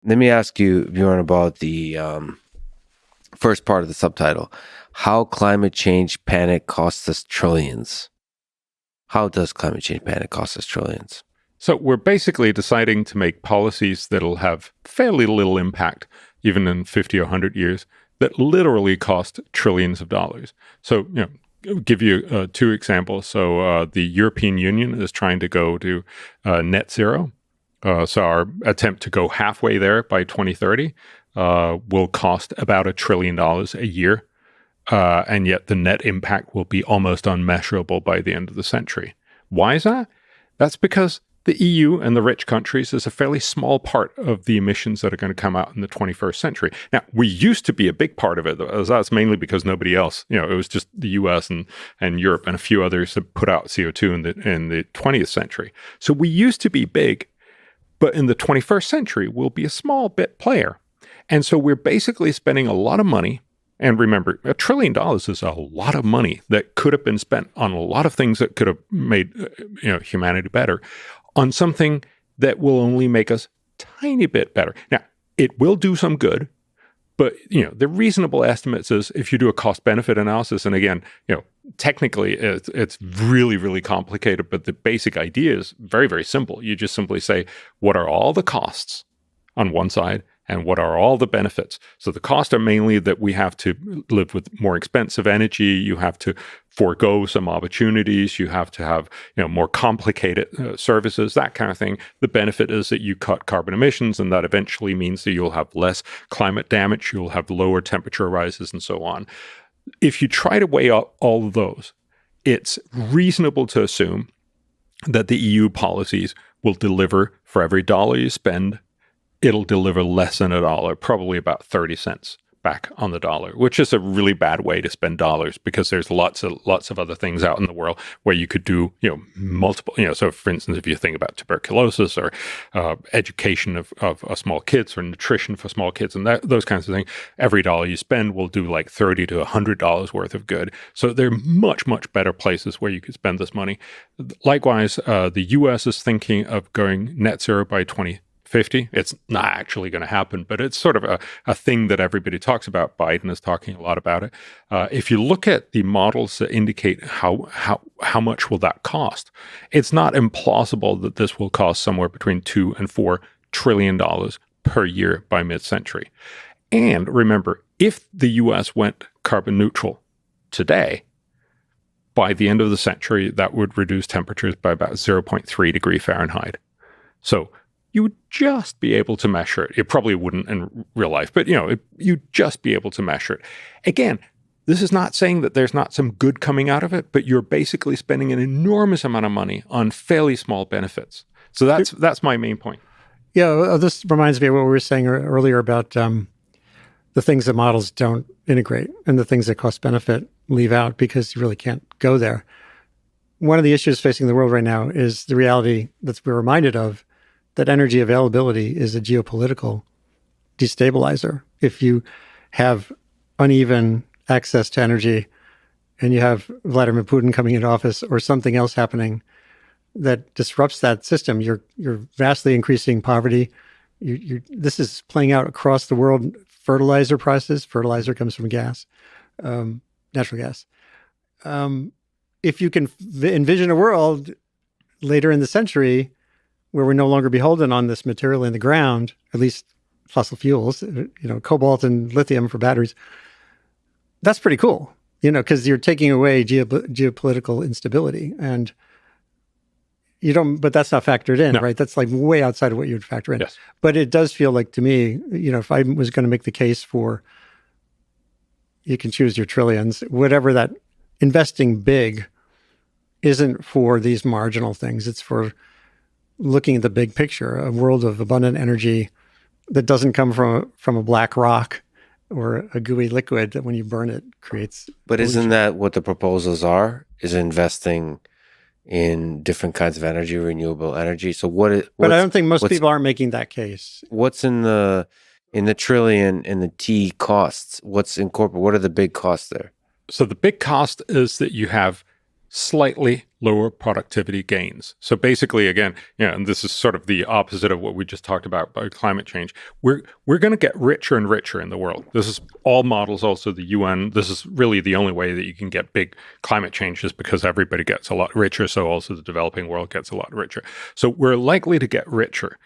Let me ask you, Bjorn, about the first part of the subtitle. How climate change panic costs us trillions. How does climate change panic cost us trillions? So we're basically deciding to make policies that'll have fairly little impact, even in 50 or 100 years, that literally cost trillions of dollars. So, I'll give you two examples. So the European Union is trying to go to net zero. So our attempt to go halfway there by 2030 will cost about $1 trillion a year. And yet the net impact will be almost unmeasurable by the end of the century. Why is that? That's because the EU and the rich countries is a fairly small part of the emissions that are going to come out in the 21st century. Now, we used to be a big part of it. That's mainly because nobody else, it was just the US and Europe and a few others that put out CO2 in the 20th century. So we used to be big, but in the 21st century, we'll be a small bit player. And so we're basically spending a lot of money. And remember, $1 trillion is a lot of money that could have been spent on a lot of things that could have made humanity better, on something that will only make us a tiny bit better. Now, it will do some good, but the reasonable estimates is if you do a cost-benefit analysis, and again, technically it's really, really complicated, but the basic idea is very, very simple. You just simply say, what are all the costs on one side, and what are all the benefits? So the costs are mainly that we have to live with more expensive energy. You have to forego some opportunities. You have to have more complicated services, that kind of thing. The benefit is that you cut carbon emissions, and that eventually means that you'll have less climate damage. You'll have lower temperature rises and so on. If you try to weigh up all of those, it's reasonable to assume that the EU policies will deliver for every dollar you spend, it'll deliver less than $1, probably about 30 cents back on the dollar, which is a really bad way to spend dollars because there's lots of other things out in the world where you could do, multiple, so for instance, if you think about tuberculosis or education of small kids or nutrition for small kids and those kinds of things, every dollar you spend will do like $30 to $100 worth of good. So there are much, much better places where you could spend this money. Likewise, the US is thinking of going net zero by 2050. It's not actually going to happen, but it's sort of a thing that everybody talks about. Biden is talking a lot about it. If you look at the models that indicate how much will that cost, it's not implausible that this will cost somewhere between $2 and $4 trillion per year by mid-century. And remember, if the U.S. went carbon neutral today, by the end of the century, that would reduce temperatures by about 0.3 degree Fahrenheit. So you would just be able to measure it. You probably wouldn't in real life, but you'd just be able to measure it. Again, this is not saying that there's not some good coming out of it, but you're basically spending an enormous amount of money on fairly small benefits. So that's my main point. Yeah, this reminds me of what we were saying earlier about the things that models don't integrate and the things that cost benefit leave out because you really can't go there. One of the issues facing the world right now is the reality that we're reminded of, that energy availability is a geopolitical destabilizer. If you have uneven access to energy and you have Vladimir Putin coming into office or something else happening that disrupts that system, you're vastly increasing poverty. This is playing out across the world. Fertilizer prices. Fertilizer comes from gas, natural gas. If you can envision a world later in the century where we're no longer beholden on this material in the ground, at least fossil fuels, cobalt and lithium for batteries, that's pretty cool, because you're taking away geopolitical instability and but that's not factored in, right? That's like way outside of what you would factor in. Yes. But it does feel like to me, if I was going to make the case for you can choose your trillions, whatever that investing big isn't for these marginal things. It's for looking at the big picture, a world of abundant energy that doesn't come from a black rock or a gooey liquid that when you burn it creates. But isn't that what the proposals are? Is investing in different kinds of energy, renewable energy? So but I don't think most people are making that case. What's in the trillion and the T costs? What's incorporated? What are the big costs there? So the big cost is that you have slightly lower productivity gains. So basically, again, and this is sort of the opposite of what we just talked about by climate change. We're going to get richer and richer in the world. This is all models, also the UN. This is really the only way that you can get big climate change, is because everybody gets a lot richer. So also the developing world gets a lot richer. So we're likely to get richer.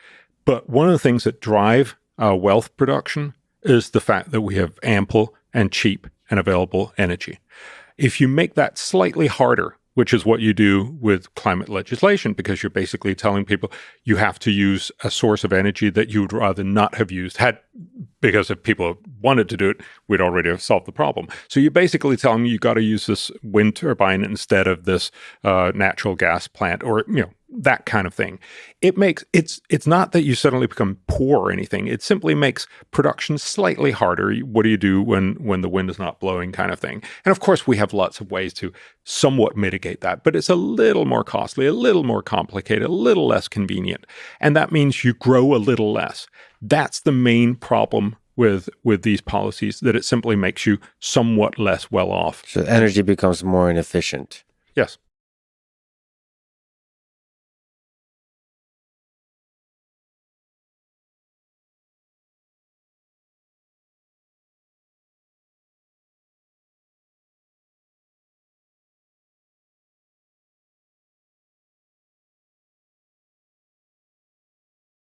But one of the things that drive wealth production is the fact that we have ample and cheap and available energy. If you make that slightly harder, which is what you do with climate legislation, because you're basically telling people you have to use a source of energy that you would rather not have used, because if people wanted to do it, we'd already have solved the problem. So you're basically telling them you got to use this wind turbine instead of this natural gas plant, or that kind of thing. It's not that you suddenly become poor or anything. It simply makes production slightly harder. What do you do when the wind is not blowing, kind of thing? And of course, we have lots of ways to somewhat mitigate that, but it's a little more costly, a little more complicated, a little less convenient. And that means you grow a little less. That's the main problem with these policies, that it simply makes you somewhat less well off. So energy becomes more inefficient. Yes.